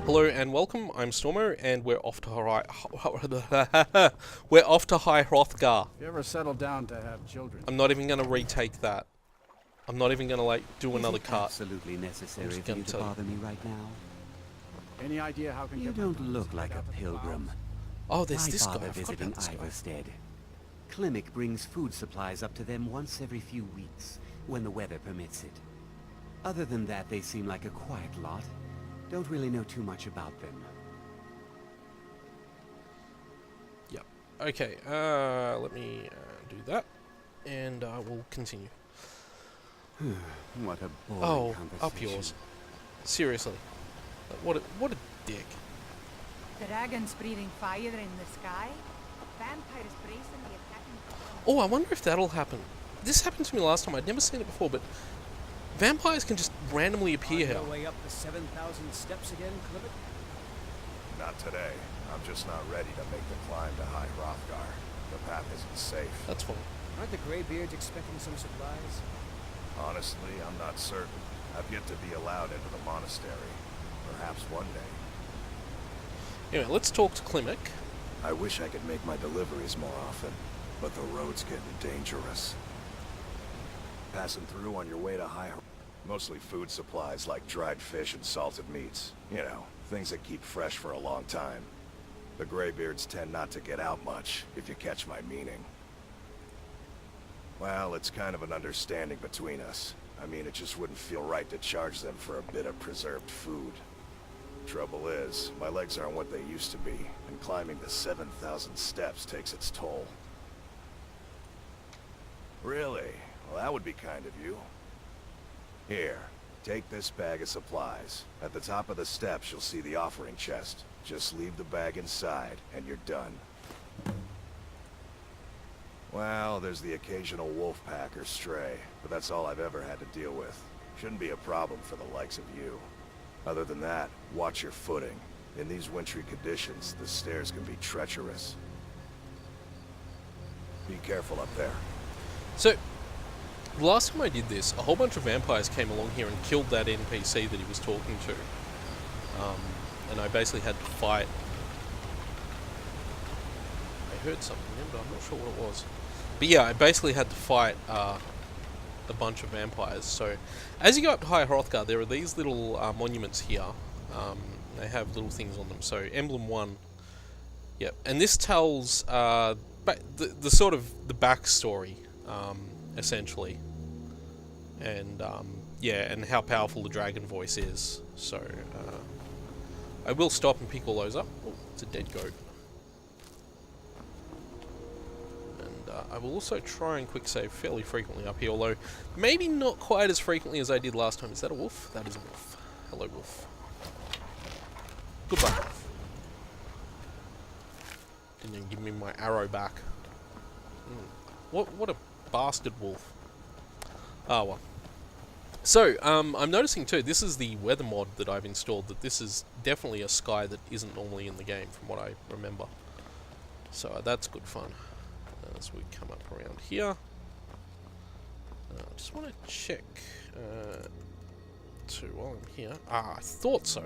Hello and welcome. I'm Stormo, and we're off to we're off to High Hrothgar. If you ever settle down to have children, I'm not even gonna retake that. I'm not even gonna do another Is it cut. absolutely necessary for you to bother me right now? any idea how can You don't look like a pilgrim. Oh, there's My this guy. father I forgot visiting about this guy. Iverstead. Klimek brings food supplies up to them once every few weeks, when the weather permits it. Other than that, they seem like a quiet lot. Don't really know too much about them. Yep. Okay. Let me do that, and we'll continue. What a boring Oh, conversation. up yours. Seriously. What a dick. Dragons breathing fire in the sky. Vampires brazenly attacking. Oh, I wonder if that'll happen. This happened to me last time. I'd never seen it before, but vampires can just randomly appear here. On your way up the 7,000 steps again, Klimek? Not today. I'm just not ready to make the climb to High Hrothgar. The path isn't safe. That's fine. Aren't the Greybeards expecting some supplies? Honestly, I'm not certain. I've yet to be allowed into the monastery. Perhaps one day. Anyway, let's talk to Klimek. I wish I could make my deliveries more often, but the road's getting dangerous. Passing through on your way to High Hrothgar. Mostly food supplies like dried fish and salted meats. You know, things that keep fresh for a long time. The Greybeards tend not to get out much, if you catch my meaning. Well, it's kind of an understanding between us. I mean, it just wouldn't feel right to charge them for a bit of preserved food. Trouble is, my legs aren't what they used to be, and climbing the 7,000 steps takes its toll. Really? Well, that would be kind of you. Here, take this bag of supplies. At the top of the steps, you'll see the offering chest. Just leave the bag inside, and you're done. Well, there's the occasional wolf pack or stray, but that's all I've ever had to deal with. Shouldn't be a problem for the likes of you. Other than that, watch your footing. In these wintry conditions, the stairs can be treacherous. Be careful up there. So, the last time I did this, a whole bunch of vampires came along here and killed that NPC that he was talking to. And I basically had to fight. I heard something then, but I'm not sure what it was. But yeah, I basically had to fight a bunch of vampires. So, as you go up to High Hrothgar, there are these little monuments here. They have little things on them. So, Emblem 1. Yep. And this tells the sort of the backstory, essentially. And, yeah, and how powerful the dragon voice is. So, I will stop and pick all those up. Oh, it's a dead goat. I will also try and quick save fairly frequently up here, although maybe not quite as frequently as I did last time. Is that a wolf? That is a wolf. Hello, wolf. Goodbye. Didn't even give me my arrow back. What a bastard wolf. Ah, well. So, I'm noticing too, this is the weather mod that I've installed, that this is definitely a sky that isn't normally in the game, from what I remember. So, that's good fun. As we come up around here, I just want to check while I'm here. I thought so.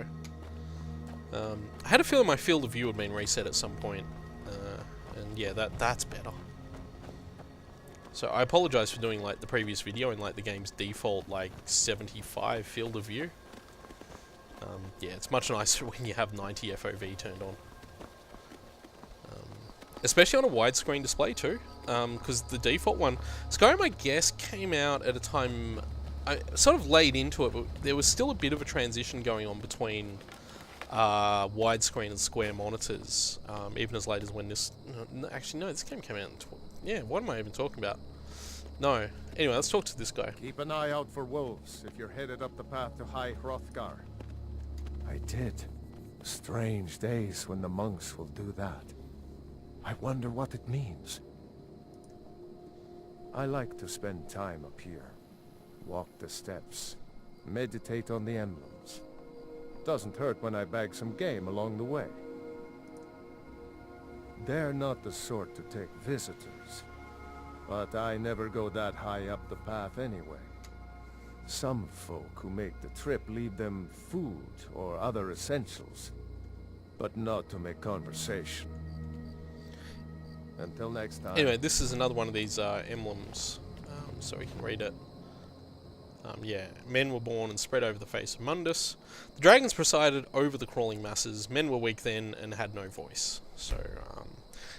I had a feeling my field of view had been reset at some point, and yeah, that's better. So I apologize for doing like the previous video in like the game's default like 75 field of view. Yeah, it's much nicer when you have 90 FOV turned on. Especially on a widescreen display too, because the default one, Skyrim I guess came out at a time, I sort of laid into it, but there was still a bit of a transition going on between widescreen and square monitors, even as late as when this, actually no, this game came out in, yeah, what am I even talking about? No, anyway, let's talk to this guy. Keep an eye out for wolves if you're headed up the path to High Hrothgar. I did. Strange days when the monks will do that. I wonder what it means. I like to spend time up here. Walk the steps. Meditate on the emblems. Doesn't hurt when I bag some game along the way. They're not the sort to take visitors. But I never go that high up the path anyway. Some folk who make the trip leave them food or other essentials, but not to make conversation. Until next time. Anyway, this is another one of these emblems, so we can read it. Yeah, men were born and spread over the face of Mundus. The dragons presided over the crawling masses. Men were weak then and had no voice. So,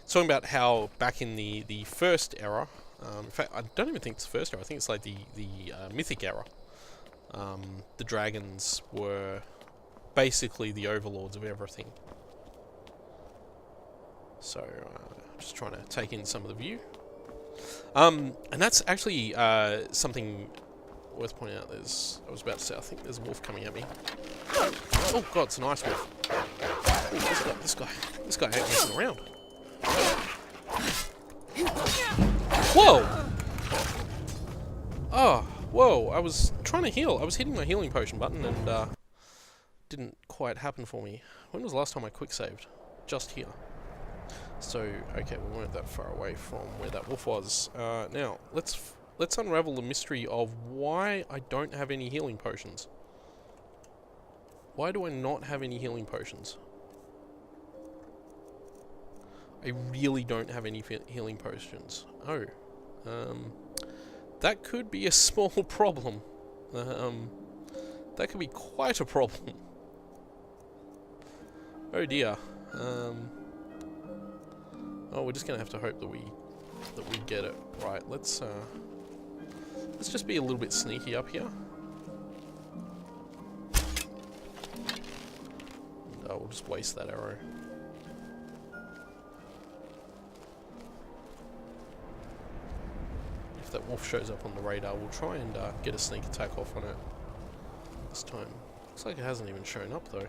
it's talking about how back in the first era, in fact, I don't even think it's the first era, I think it's like the mythic era, the dragons were basically the overlords of everything. So, just trying to take in some of the view. And that's actually something worth pointing out. I was about to say, I think there's a wolf coming at me. Oh god, it's a nice wolf. Ooh, this guy ain't messing around. Whoa! Oh, whoa, I was trying to heal. I was hitting my healing potion button and didn't quite happen for me. When was the last time I quick saved? Just here. So, okay, we weren't that far away from where that wolf was. Now, let's unravel the mystery of why I don't have any healing potions. Why do I not have any healing potions? I really don't have any healing potions. Oh. That could be a small problem. That could be quite a problem. Oh dear. Oh, we're just gonna have to hope that we get it right. Let's just be a little bit sneaky up here. And, we'll just waste that arrow. If that wolf shows up on the radar, we'll try and get a sneak attack off on it this time. Looks like it hasn't even shown up though. Okay.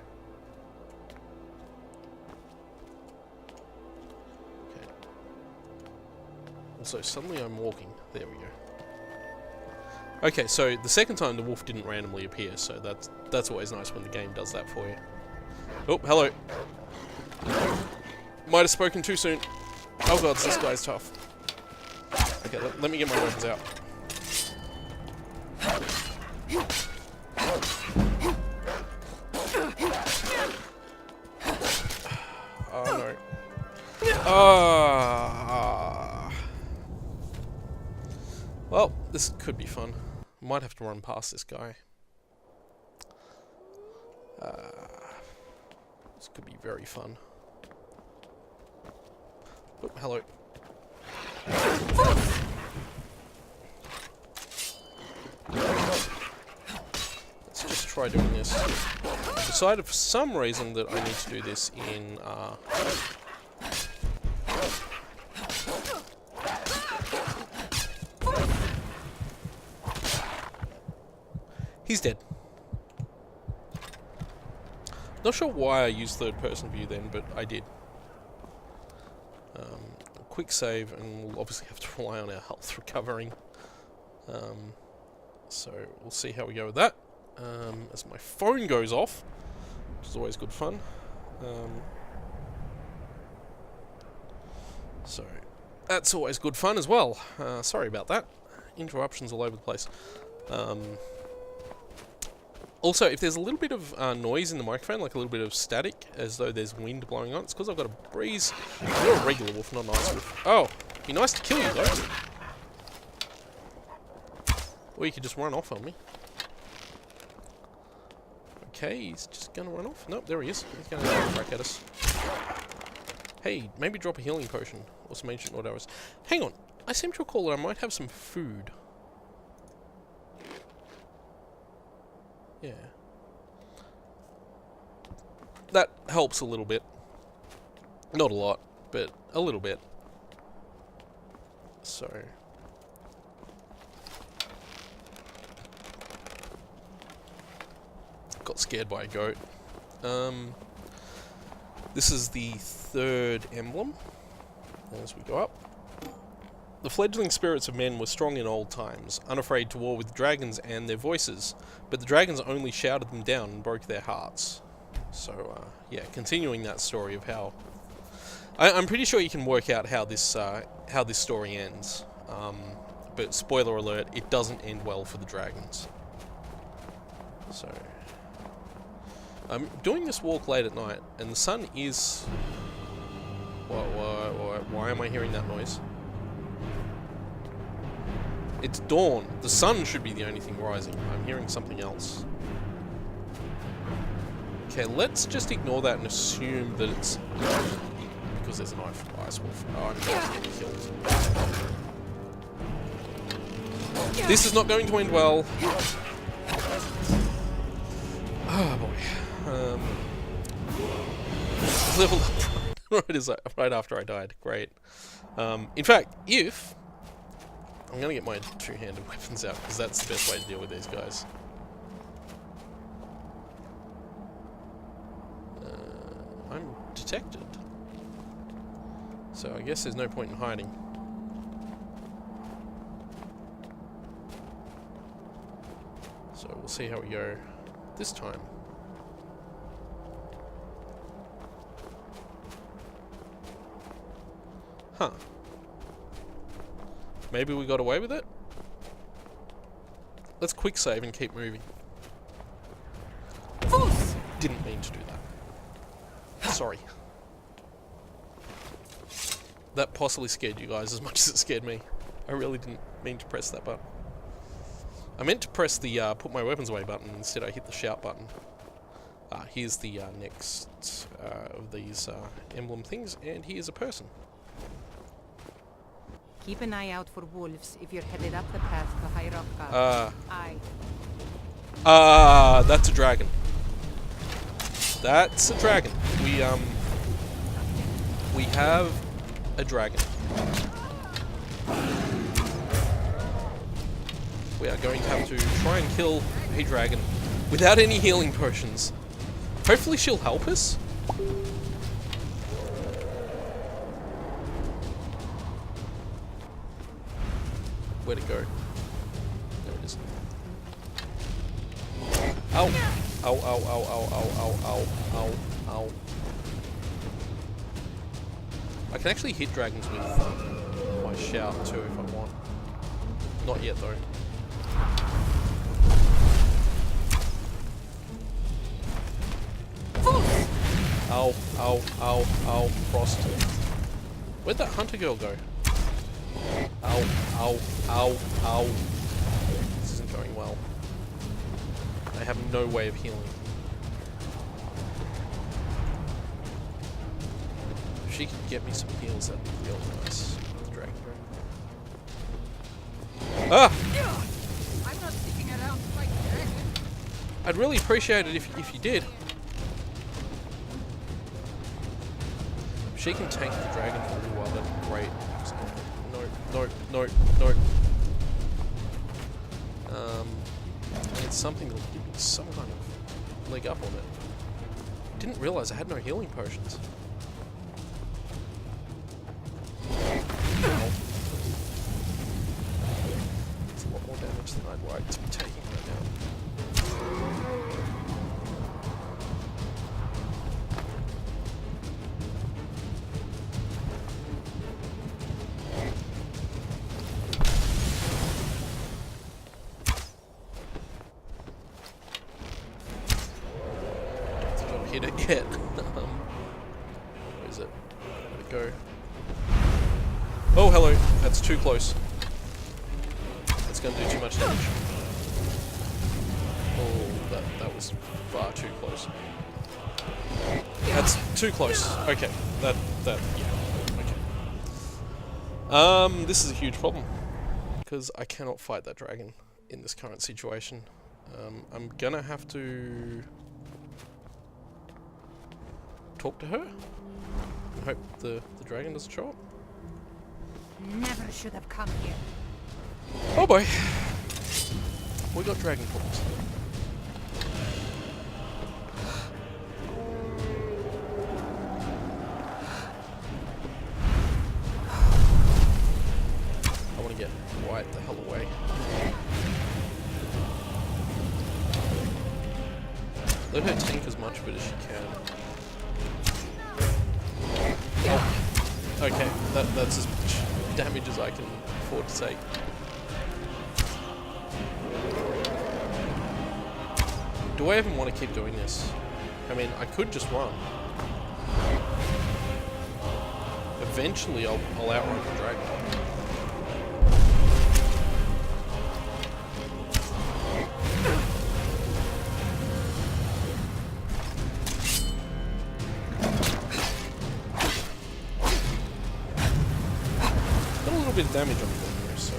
Also, suddenly I'm walking. There we go. Okay, so the second time the wolf didn't randomly appear, so that's always nice when the game does that for you. Oh, hello. Might have spoken too soon. Oh god, this guy's tough. Okay, let me get my weapons out. Oh no. Well, this could be fun. Might have to run past this guy. This could be very fun. Oh, hello. Let's just try doing this. I decided for some reason that I need to do this in he's dead. Not sure why I used third person view then, but I did. Quick save, and we'll obviously have to rely on our health recovering. So we'll see how we go with that. As my phone goes off, which is always good fun. So that's always good fun as well. Sorry about that. Interruptions all over the place. Also, if there's a little bit of noise in the microphone, like a little bit of static, as though there's wind blowing on, it's because I've got a breeze. You're a regular wolf, not an ice wolf. Oh, be nice to kill you, though. Or you could just run off on me. Okay, he's just going to run off. Nope, there he is. He's going to crack at us. Hey, maybe drop a healing potion, or some ancient Lord arrows. Hang on, I seem to recall that I might have some food. Yeah. That helps a little bit. Not a lot, but a little bit. So. Got scared by a goat. This is the third emblem. As we go up. The fledgling spirits of men were strong in old times, unafraid to war with dragons and their voices, but the dragons only shouted them down and broke their hearts. So, yeah, continuing that story of how... I'm pretty sure you can work out how this story ends, but spoiler alert, it doesn't end well for the dragons. So I'm doing this walk late at night, and the sun is... Why am I hearing that noise? It's dawn. The sun should be the only thing rising. I'm hearing something else. Okay, let's just ignore that and assume that it's... because there's an ice wolf. Oh, I'm not getting killed. This is not going to end well. Oh boy. Leveled up right after I died. Great. In fact, if... I'm going to get my two-handed weapons out, because that's the best way to deal with these guys. I'm detected. So I guess there's no point in hiding. So we'll see how we go this time. Huh. Maybe we got away with it? Let's quick save and keep moving. Didn't mean to do that. Sorry. That possibly scared you guys as much as it scared me. I really didn't mean to press that button. I meant to press the put my weapons away button, instead I hit the shout button. Here's the next of these emblem things, and here's a person. Keep an eye out for wolves if you're headed up the path to High Rock. Aye. That's a dragon. That's a dragon. We have a dragon. We are going to have to try and kill a dragon without any healing potions. Hopefully she'll help us. Where'd it go? There it is. Ow! Ow, ow, ow, ow, ow, ow, ow, ow, ow. I can actually hit dragons with my shout too if I want. Not yet though. Ow, ow, ow, ow, frost. Where'd that hunter girl go? Ow, ow, ow, ow. This isn't going well. I have no way of healing. If she could get me some heals, that'd be real nice. Dragon. Ah! I'm not sticking around to fight the dragon. I'd really appreciate it if you did. If she can tank the dragon for a little while, that'd be great. No. I need something that will give me some kind of leg up on it. Didn't realize I had no healing potions. Ow. It's a lot more damage than I'd like to be taking right now. Hit it yet. Where is it? Where'd it go? Oh, hello. That's too close. That's going to do too much damage. Oh, that was far too close. That's too close. Okay. Yeah. Okay. This is a huge problem. Because I cannot fight that dragon in this current situation. I'm gonna have to talk to her and hope the dragon doesn't show up. Never should have come here. Oh boy. We got dragon problems. I want to get right the hell away. Let her tank as much of it as she can. Oh. Okay, that's as much damage as I can afford to take. do I even want to keep doing this? I mean, I could just run. Eventually, I'll outrun the dragon. Got a little bit of damage on the here, so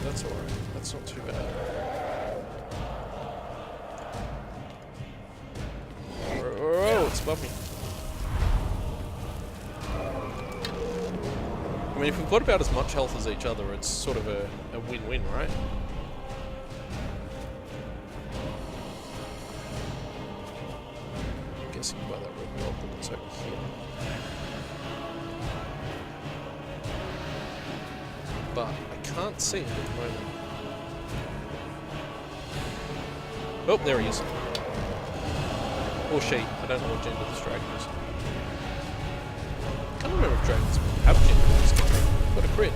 that's alright. That's not too bad. Oh, it's above me. I mean, if we've got about as much health as each other, it's sort of a win-win, right? I'm guessing by that red blob that it's over here. But I can't see it at the moment. Oh, there he is. Or she. I don't know what gender this dragon is. I don't remember if dragons have gender in this game. What a crit.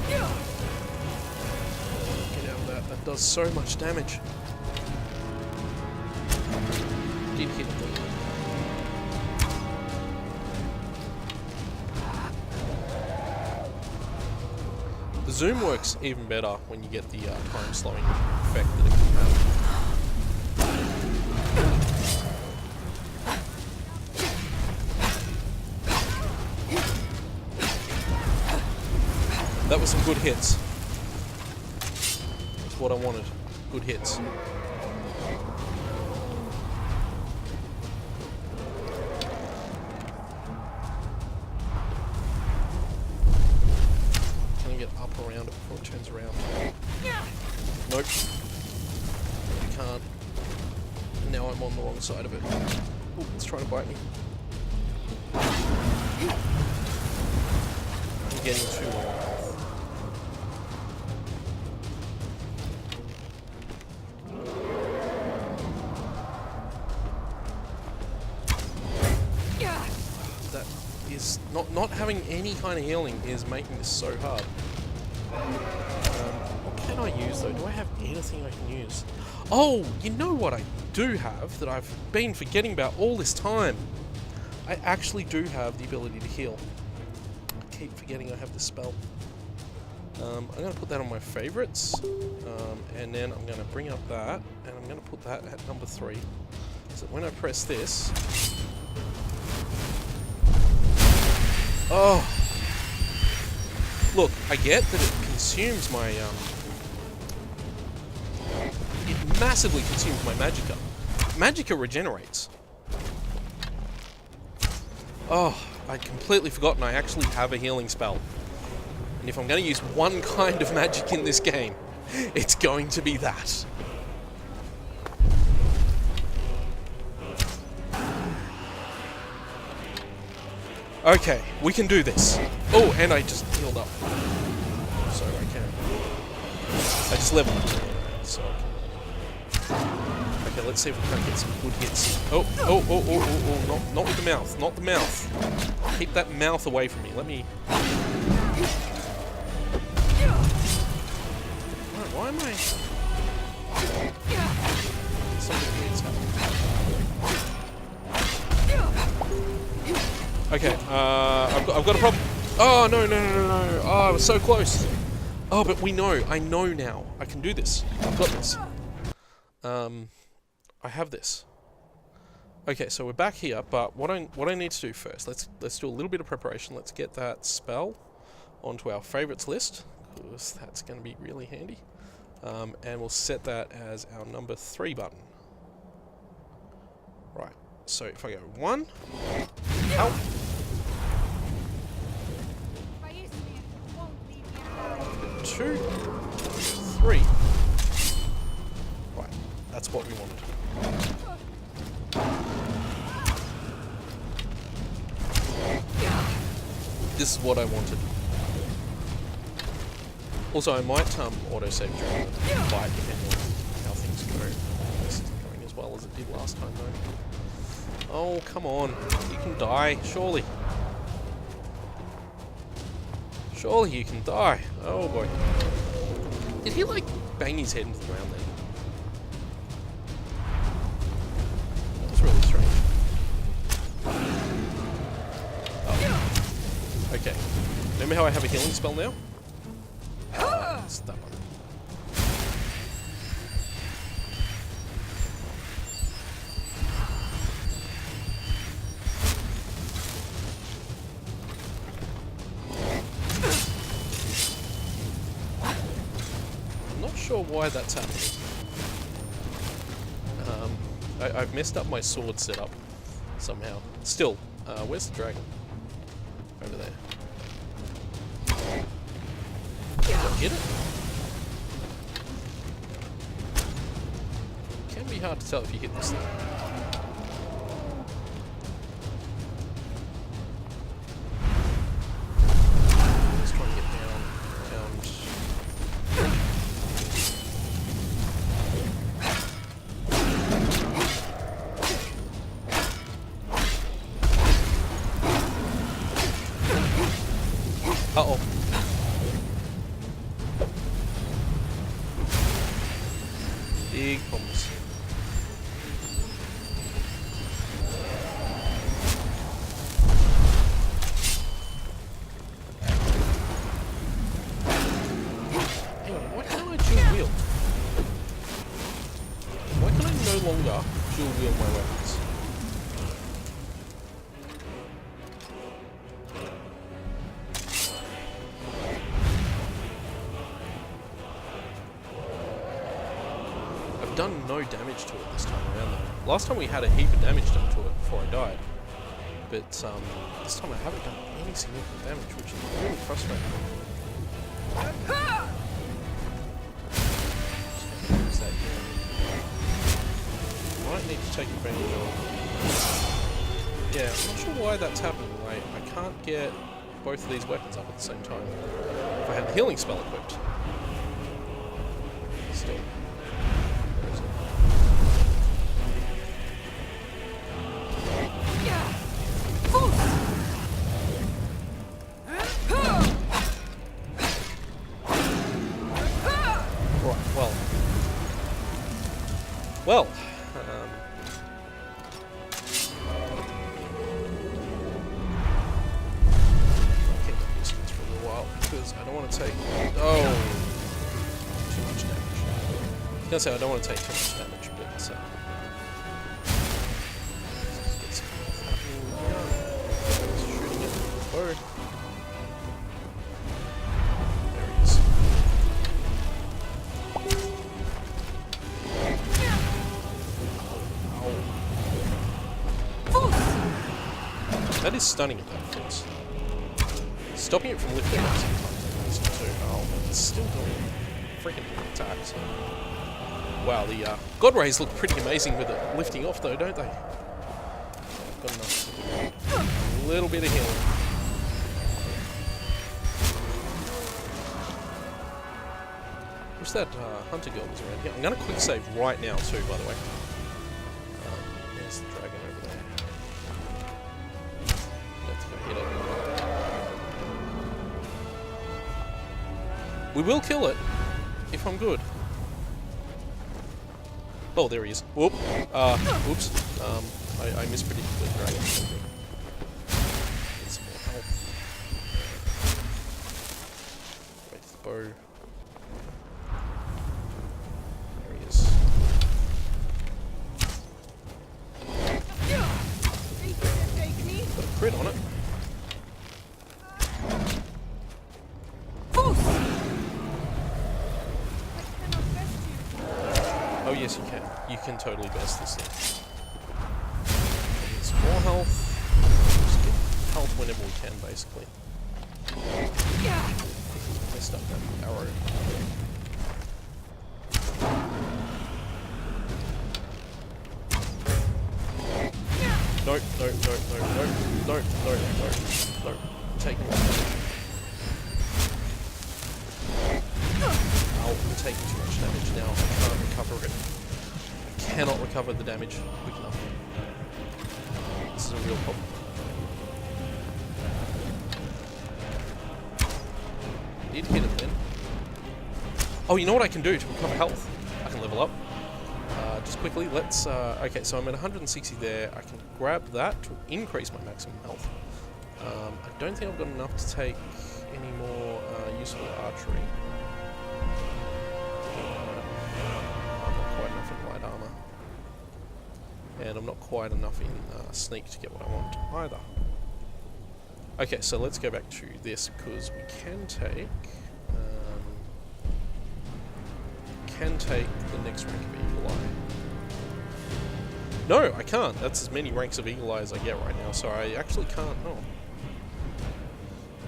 Get out of that. That does so much damage. Did hit them. The zoom works even better when you get the time slowing effect that it can have. That was some good hits. That's what I wanted. Good hits. Can I get up around it before it turns around? Nope. You can't. And now I'm on the wrong side of it. Ooh, it's trying to bite me. I'm getting too long. Not having any kind of healing is making this so hard. What can I use though? Do I have anything I can use? Oh, you know what I do have that I've been forgetting about all this time? I actually do have the ability to heal. I keep forgetting I have this spell. I'm going to put that on my favorites, and then I'm going to bring up that, and I'm going to put that at number 3. So when I press this... Oh! Look, I get that it consumes my, it massively consumes my magicka. Magicka regenerates. Oh, I'd completely forgotten I actually have a healing spell. And if I'm going to use one kind of magic in this game, it's going to be that. Okay, we can do this. Oh, and I just healed up. So I can. I just leveled up. So okay, let's see if we can get some good hits. Oh, not with the mouth, not the mouth. Keep that mouth away from me. Let me... Why am I... Something weird's happening. Okay, I've got a problem. Oh, no. Oh, I was so close. Oh, but I know now. I can do this. I've got this. I have this. Okay, so we're back here, but what I need to do first, let's do a little bit of preparation. Let's get that spell onto our favorites list, because that's going to be really handy. And we'll set that as our number 3 button. Right, so if I go 1, out. 2, 3. Right, that's what we wanted. This is what I wanted. Also, I might auto-save during the fight, depending on how things go. This isn't going as well as it did last time, though. Oh, come on. You can die, surely. Surely you can die. Oh, boy. Did he, like, bang his head into the ground then? how I have a healing spell now? It's that one. I'm not sure why that's happening. I've messed up my sword setup somehow. Still, where's the dragon? Over there. Did I hit it? Can be hard to tell if you hit this thing. Let's try and get down. Uh-oh. Big problems. Hang on, why can't I dual wield? Why can I no longer dual wield my weapons? Done no damage to it this time around though. Last time we had a heap of damage done to it before I died. But this time I haven't done any significant damage, which is really frustrating. Might need to take advantage of. Yeah, I'm not sure why that's happening. Like, I can't get both of these weapons up at the same time. If I had the healing spell equipped. Still. Well, I can't do this for a little while because I don't want to take too much damage. I was gonna say I don't want to take too much damage, but let's get some health happening here. Shooting it with the bow. There he is. That is stunning at that force. Stopping it from lifting up sometimes is easy too. Oh, but it's still doing freaking attacks. Wow, the God Rays look pretty amazing with it lifting off though, don't they? Got enough. A little bit of healing. Wish that hunter girl was around here. I'm gonna quick save right now too, by the way. There's the dragon over there. Hit it. We will kill it if I'm good. Oh, there he is. Whoop. Oops. I mispredicted the dragon. Get some more health. Wait for the bow. There he is. Got a crit on it. Oh yes, you can. You can totally best this thing. Get some more health. Just get health whenever we can, basically. Messed up that arrow. Nope. Taking more damage. I'm taking too much damage now. I can't recover it. I cannot recover the damage quick enough. This is a real problem. Did hit it then. Oh, you know what I can do to recover health? I can level up. Just quickly, let's... okay, so I'm at 160 there. I can grab that to increase my maximum health. I don't think I've got enough to take any more useful archery. I'm not quite enough in light armor. And I'm not quite enough in sneak to get what I want either. Okay, so let's go back to this, because we can take the next rank of Eagle Eye. No, I can't. That's as many ranks of Eagle Eye as I get right now, so I actually can't.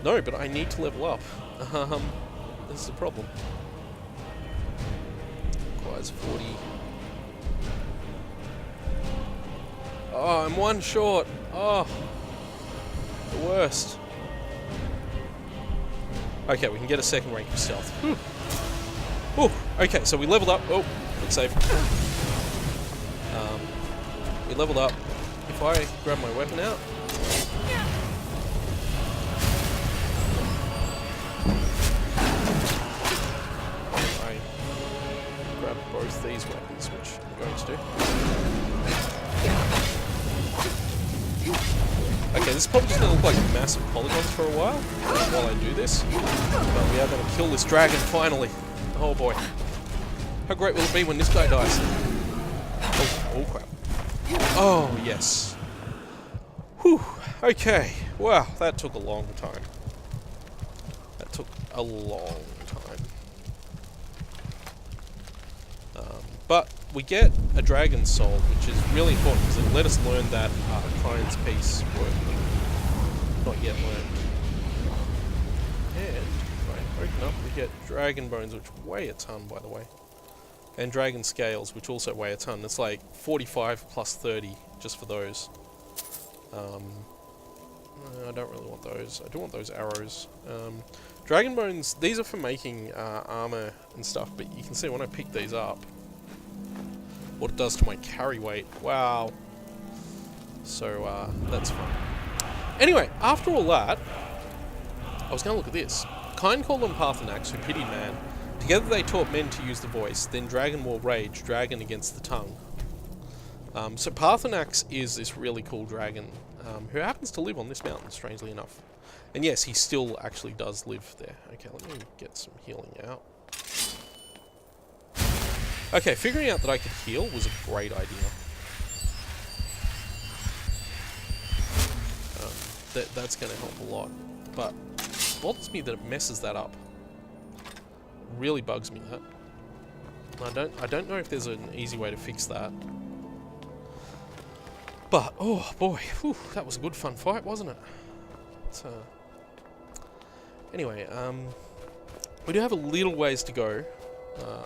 No, but I need to level up. This is a problem. Requires 40. Oh, I'm one short. Oh, the worst. Okay, we can get a second rank of stealth. Whew. Whew. Okay, so we leveled up. Oh, good save. We leveled up. If I grab my weapon out. I grab both these weapons, which I'm going to do. Okay, this is probably just going to look like massive polygons for a while I do this. But we are going to kill this dragon finally. Oh boy. How great will it be when this guy dies? Oh crap. Oh, yes. Whew. Okay. Wow, that took a long time. That took a long time. But we get a dragon's soul, which is really important because it'll let us learn that Klein's piece work. Not yet learned. And if I open up, we get dragon bones, which weigh a ton, by the way. And dragon scales, which also weigh a ton. It's like 45 plus 30 just for those. I don't really want those. I do want those arrows. Dragon bones, these are for making armor and stuff, but you can see when I pick these up, what it does to my carry weight. Wow. So, that's fun. Anyway, after all that, I was going to look at this. Kine called them Parthenax, who pitied man. Together they taught men to use the voice, then dragon will rage, dragon against the tongue. So Parthenax is this really cool dragon, who happens to live on this mountain, strangely enough. And yes, he still actually does live there. Okay, let me get some healing out. Okay, figuring out that I could heal was a great idea. That's going to help a lot. But it bothers me that it messes that up. Really bugs me, that. I don't know if there's an easy way to fix that. But, oh boy, whew, that was a good fun fight, wasn't it? Anyway, we do have a little ways to go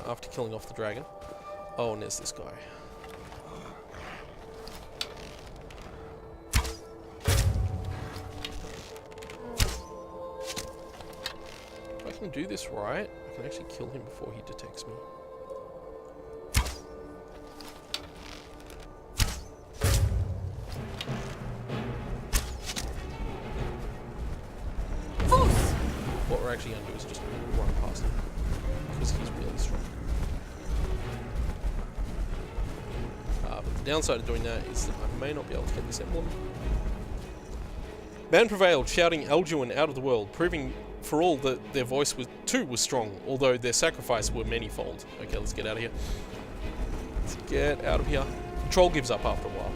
after killing off the dragon. Oh, and there's this guy. If I can do this right, I can actually kill him before he detects me. What we're actually going to do is just run past him, because he's really strong. But the downside of doing that is that I may not be able to get this emblem. Man prevailed, shouting Elduin out of the world, proving for all that their voice too was strong, although their sacrifice were manyfold. Okay, let's get out of here. Let's get out of here. The troll gives up after a while.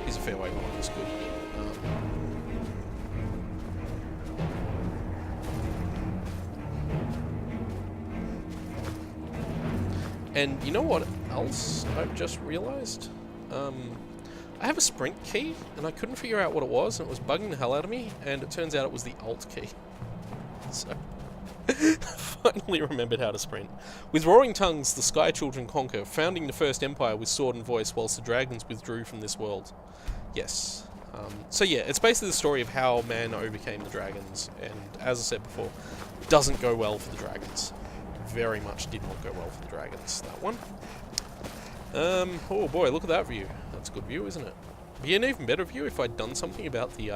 He's a fair way behind, that's good. And you know what else I've just realised? I have a sprint key, and I couldn't figure out what it was, and it was bugging the hell out of me, and it turns out it was the Alt key. So, finally remembered how to sprint. With roaring tongues, the Sky Children conquer, founding the first empire with sword and voice, whilst the dragons withdrew from this world. Yes. So yeah, it's basically the story of how man overcame the dragons, and as I said before, doesn't go well for the dragons. Very much did not go well for the dragons, that one. Oh boy, look at that view. That's a good view, isn't it? Be an even better view if I'd done something about the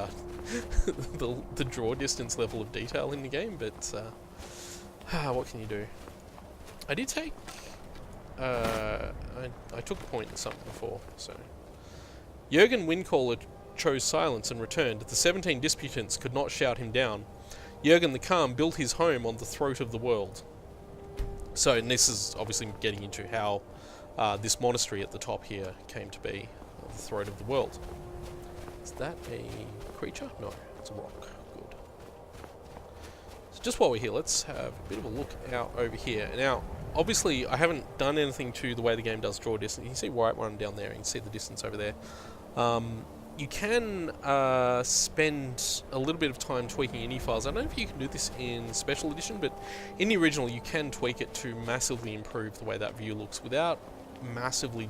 the draw distance level of detail in the game, but what can you do? I did take I took point in something before, so Jurgen Windcaller chose silence and returned, the 17 disputants could not shout him down. Jurgen the Calm built his home on the throat of the world. So, and this is obviously getting into how this monastery at the top here came to be, the throat of the world. Is that a creature? No, it's a rock. Good. So just while we're here, let's have a bit of a look out over here. Now, obviously, I haven't done anything to the way the game does draw distance. You can see right one down there. You can see the distance over there. You can spend a little bit of time tweaking any files. I don't know if you can do this in Special Edition, but in the original you can tweak it to massively improve the way that view looks without massively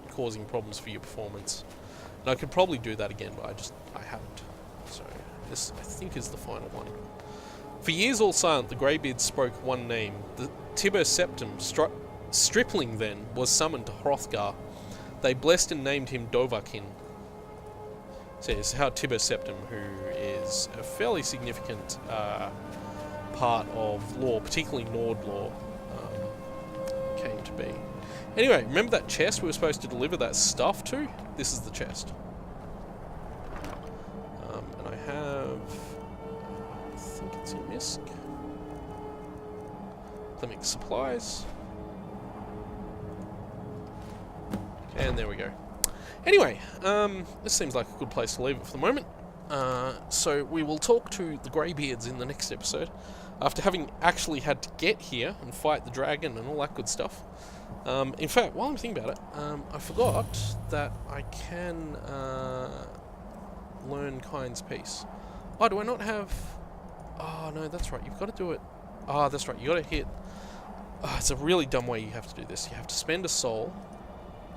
causing problems for your performance. And I could probably do that again, but I haven't. So this, I think, is the final one. For years all silent, the Greybeards spoke one name. The Tiber Septim, stripling then, was summoned to Hrothgar. They blessed and named him Dovahkiin. So it's how Tiber Septim, who is a fairly significant part of lore, particularly Nord lore, came to be. Anyway, remember that chest we were supposed to deliver that stuff to? This is the chest. And I have... I think it's in Misk. Clinic supplies. And there we go. Anyway, this seems like a good place to leave it for the moment. So we will talk to the Greybeards in the next episode, after having actually had to get here and fight the dragon and all that good stuff. In fact, while I'm thinking about it, I forgot that I can learn Kind's Peace. Oh, do I not have... Oh, no, that's right. You've got to do it... Oh, that's right. You've got to hit... Oh, it's a really dumb way you have to do this. You have to spend a soul,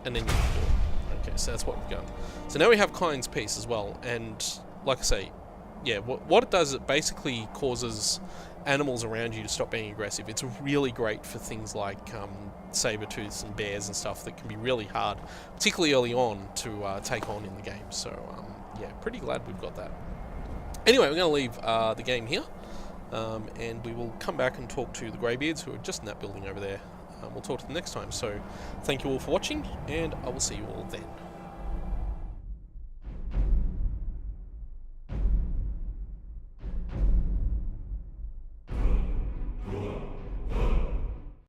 and then you have to do it. Okay, so that's what we've got. So now we have Kind's Peace as well, and like I say, yeah, what it does is it basically causes animals around you to stop being aggressive. It's really great for things like saber-tooths and bears and stuff that can be really hard, particularly early on, to take on in the game. So yeah, pretty glad we've got that. Anyway, we're going to leave the game here, and we will come back and talk to the Greybeards, who are just in that building over there. We'll talk to them next time. So thank you all for watching, and I will see you all then.